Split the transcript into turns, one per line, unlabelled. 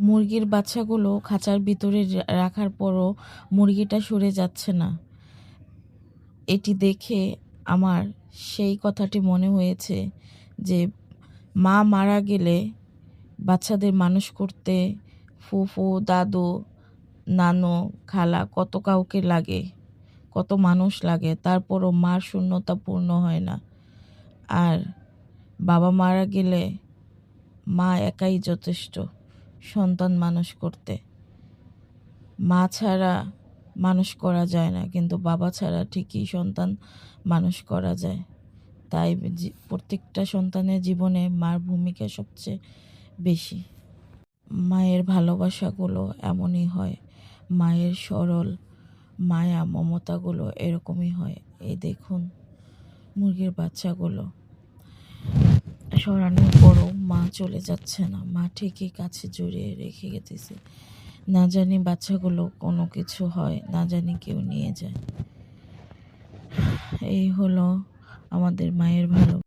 মুরগির বাচ্চাগুলো খাঁচার ভিতরে রাখার পরও মুরগিটা সরে যাচ্ছে না। এটি দেখে আমার সেই কথাটি মনে হয়েছে যে মা মারা গেলে বাচ্চাদের মানুষ করতে ফুফু, দাদু, নানু, খালা কত কাউকে লাগে, কত মানুষ লাগে, তারপরও মার শূন্যতা পূর্ণ হয় না। আর বাবা মারা গেলে মা একাই যথেষ্ট সন্তান মানুষ করতে। মা ছাড়া মানুষ করা যায় না, কিন্তু বাবা ছাড়া ঠিকই সন্তান মানুষ করা যায়। তাই প্রত্যেকটা সন্তানের জীবনে মার ভূমিকা সবচেয়ে বেশি। মায়ের ভালোবাসাগুলো এমনই হয়, মায়ের সরল মায়া মমতাগুলো এরকমই হয়। এই দেখুন মুরগির বাচ্চাগুলো সরানোর পরও মা চলে যাচ্ছে না, মা ঠিকই কাছে জড়িয়ে রেখে গেছে। না জানি বাচ্চাগুলো কোনো কিছু হয়, না জানি কেউ নিয়ে যায়। এই হলো আমাদের মায়ের ভালো।